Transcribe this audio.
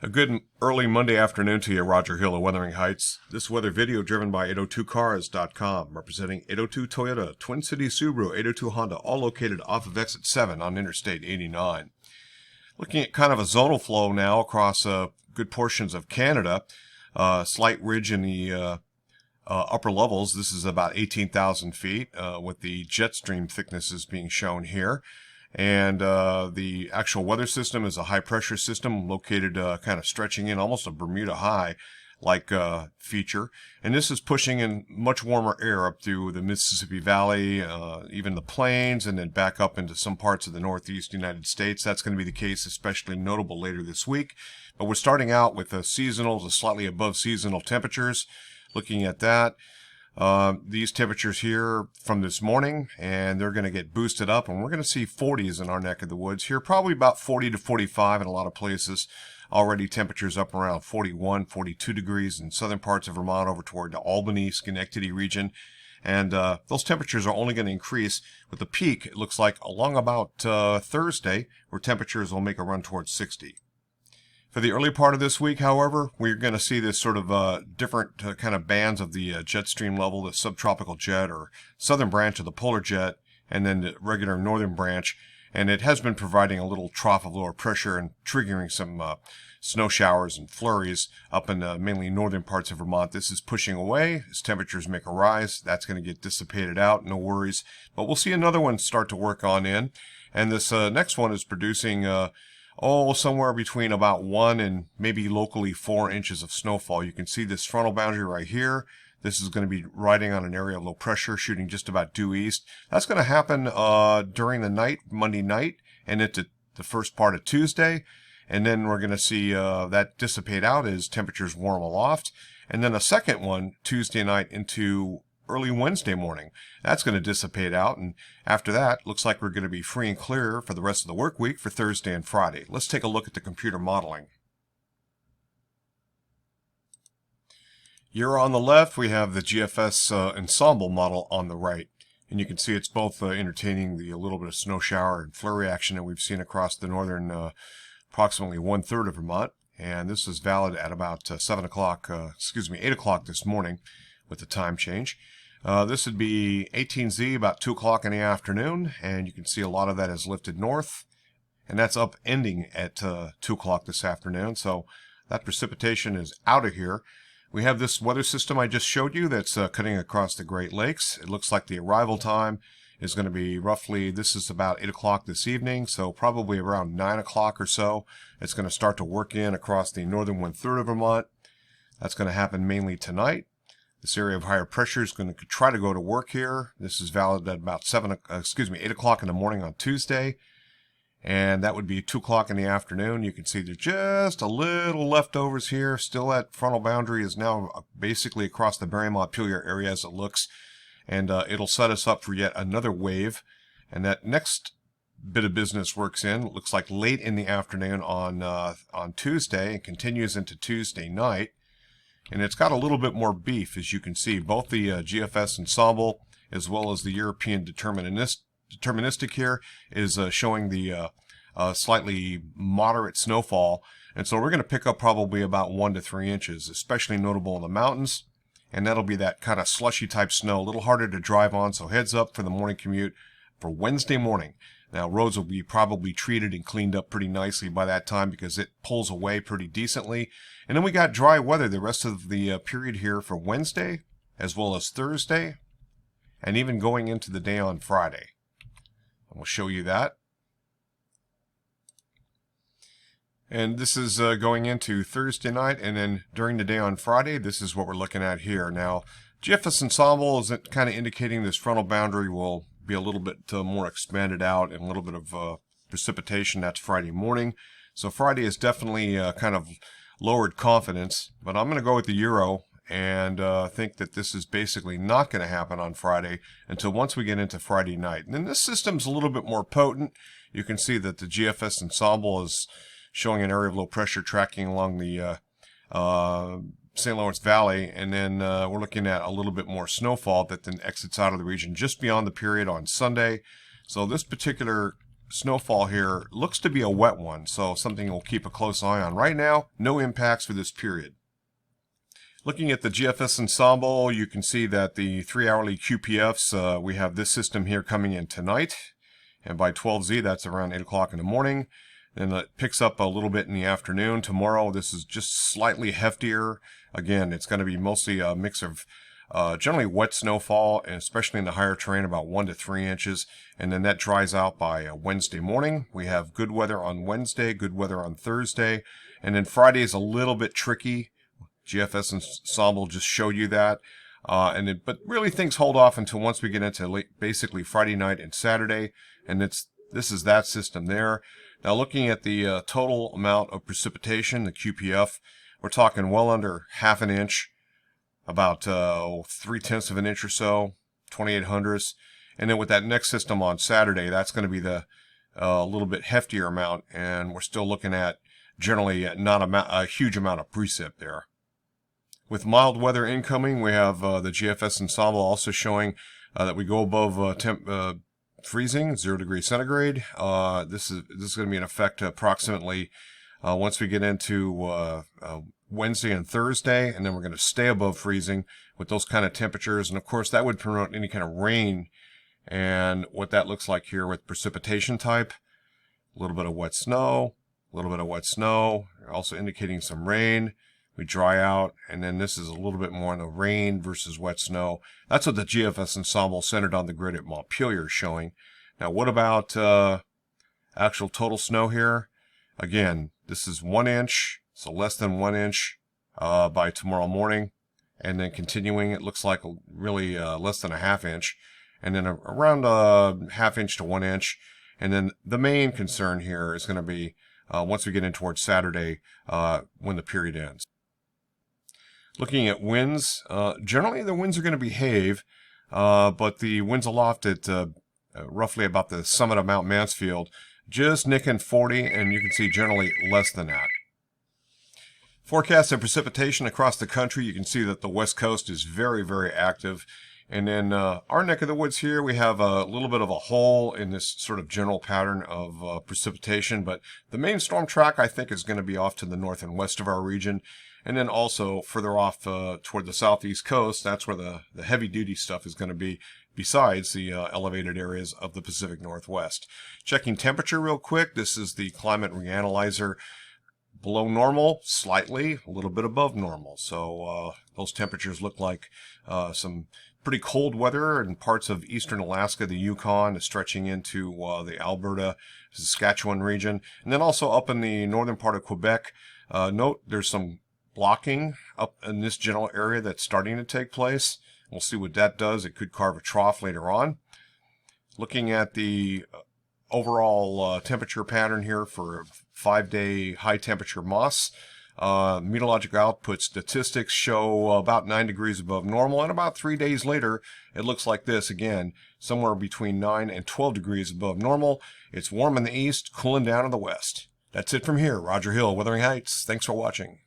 A good early Monday afternoon to you, Roger Hill of Wuthering Heights. This weather video driven by 802cars.com, representing 802 Toyota, Twin Cities Subaru, 802 Honda, all located off of exit 7 on Interstate 89. Looking at kind of a zonal flow now across good portions of Canada. Slight ridge in the upper levels. This is about 18,000 feet with the jet stream thicknesses being shown here. And the actual weather system is a high pressure system located kind of stretching in almost a Bermuda high like feature. And this is pushing in much warmer air up through the Mississippi Valley, even the plains, and then back up into some parts of the northeast United States. That's going to be the case, especially notable later this week. But we're starting out with seasonal to slightly above seasonal temperatures. Looking at that. These temperatures here from this morning, and they're going to get boosted up, and we're going to see 40s in our neck of the woods here, probably about 40 to 45 in a lot of places. Already temperatures up around 41, 42 degrees in southern parts of Vermont over toward the Albany, Schenectady region. And those temperatures are only going to increase with the peak, it looks like, along about Thursday, where temperatures will make a run towards 60. For the early part of this week, however, we're going to see this sort of different kind of bands of the jet stream level, the subtropical jet or southern branch of the polar jet, and then the regular northern branch. And it has been providing a little trough of lower pressure and triggering some snow showers and flurries up in mainly northern parts of Vermont. This is pushing away as temperatures make a rise. That's going to get dissipated out, no worries. But we'll see another one start to work on in. And this next one is producing somewhere between about 1 and maybe locally 4 inches of snowfall. You can see this frontal boundary right here. This is going to be riding on an area of low pressure, shooting just about due east. That's going to happen during the night, Monday night, and into the first part of Tuesday. And then we're going to see that dissipate out as temperatures warm aloft. And then a second one Tuesday night into early Wednesday morning. That's going to dissipate out, and after that, looks like we're going to be free and clear for the rest of the work week for Thursday and Friday. Let's take a look at the computer modeling. Here on the left, we have the GFS ensemble model on the right, and you can see it's both entertaining the little bit of snow shower and flurry action that we've seen across the northern approximately 1/3 of Vermont, and this is valid at about 8 o'clock this morning with the time change. This would be 18Z about 2 o'clock in the afternoon, and you can see a lot of that is lifted north, and that's up ending at 2 o'clock this afternoon, so that precipitation is out of here. We have this weather system I just showed you that's cutting across the Great Lakes. It looks like the arrival time is going to be roughly, this is about 8 o'clock this evening, so probably around 9 o'clock or so. It's going to start to work in across the northern 1/3 of Vermont. That's going to happen mainly tonight. This area of higher pressure is going to try to go to work here. This is valid at about 8 o'clock in the morning on Tuesday. And that would be 2 o'clock in the afternoon. You can see there's just a little leftovers here. Still that frontal boundary is now basically across the Barry-Montpelier area as it looks. And it'll set us up for yet another wave. And that next bit of business works in, it looks like late in the afternoon on Tuesday and continues into Tuesday night. And it's got a little bit more beef, as you can see. Both the GFS ensemble as well as the European deterministic here is showing the slightly moderate snowfall. And so we're going to pick up probably about 1 to 3 inches, especially notable in the mountains. And that'll be that kind of slushy type snow, a little harder to drive on, so heads up for the morning commute for Wednesday morning. Now, roads will be probably treated and cleaned up pretty nicely by that time because it pulls away pretty decently. And then we got dry weather the rest of the period here for Wednesday, as well as Thursday, and even going into the day on Friday. And we'll show you that. And this is going into Thursday night, and then during the day on Friday, this is what we're looking at here. Now, GFS ensemble is kind of indicating this frontal boundary will be a little bit more expanded out and a little bit of precipitation. That's Friday morning. So Friday is definitely kind of lowered confidence, but I'm going to go with the Euro and think that this is basically not going to happen on Friday until once we get into Friday night. And then this system's a little bit more potent. You can see that the GFS ensemble is showing an area of low pressure tracking along the St. Lawrence Valley, and then we're looking at a little bit more snowfall that then exits out of the region just beyond the period on Sunday. So this particular snowfall here looks to be a wet one, so something we'll keep a close eye on. Right now, no impacts for this period. Looking at the GFS ensemble, you can see that the 3-hourly QPFs, we have this system here coming in tonight, and by 12Z, that's around 8 o'clock in the morning. Then it picks up a little bit in the afternoon. Tomorrow, this is just slightly heftier. Again, it's going to be mostly a mix of generally wet snowfall, and especially in the higher terrain, about 1 to 3 inches. And then that dries out by Wednesday morning. We have good weather on Wednesday, good weather on Thursday. And then Friday is a little bit tricky. GFS ensemble just showed you that. But really things hold off until once we get into basically Friday night and Saturday. And this is that system there. Now looking at the total amount of precipitation, the QPF, we're talking well under half an inch, about 0.3 of an inch or so, 2800ths. And then with that next system on Saturday, that's going to be the little bit heftier amount, and we're still looking at generally not a huge amount of precip there. With mild weather incoming, we have the GFS ensemble also showing that we go above freezing, 0 degrees centigrade. This is going to be in effect approximately once we get into Wednesday and Thursday, and then we're going to stay above freezing with those kind of temperatures. And of course, that would promote any kind of rain. And what that looks like here with precipitation type, a little bit of wet snow, a little bit of wet snow, also indicating some rain. We dry out, and then this is a little bit more on the rain versus wet snow. That's what the GFS ensemble centered on the grid at Montpelier is showing. Now, what about actual total snow here? Again, this is 1 inch, so less than 1 inch by tomorrow morning. And then continuing, it looks like really less than a half inch. And then around a half inch to 1 inch. And then the main concern here is going to be once we get in towards Saturday when the period ends. Looking at winds, generally the winds are going to behave, but the winds aloft at roughly about the summit of Mount Mansfield, just nicking 40, and you can see generally less than that. Forecast of precipitation across the country, you can see that the west coast is very, very active. And then our neck of the woods here, we have a little bit of a hole in this sort of general pattern of precipitation, but the main storm track, I think, is going to be off to the north and west of our region. And then also further off toward the southeast coast, that's where the heavy-duty stuff is going to be, besides the elevated areas of the Pacific Northwest. Checking temperature real quick, this is the climate reanalyzer. Below normal, slightly, a little bit above normal. So those temperatures look like some pretty cold weather in parts of eastern Alaska, the Yukon, stretching into the Alberta, Saskatchewan region. And then also up in the northern part of Quebec, note there's some blocking up in this general area that's starting to take place. We'll see what that does. It could carve a trough later on. Looking at the overall temperature pattern here for 5-day high temperature Moss. Meteorological output statistics show about 9 degrees above normal, and about 3 days later it looks like this again, somewhere between 9 and 12 degrees above normal. It's warm in the east, cooling down in the west. That's it from here. Roger Hill, Wuthering Heights. Thanks for watching.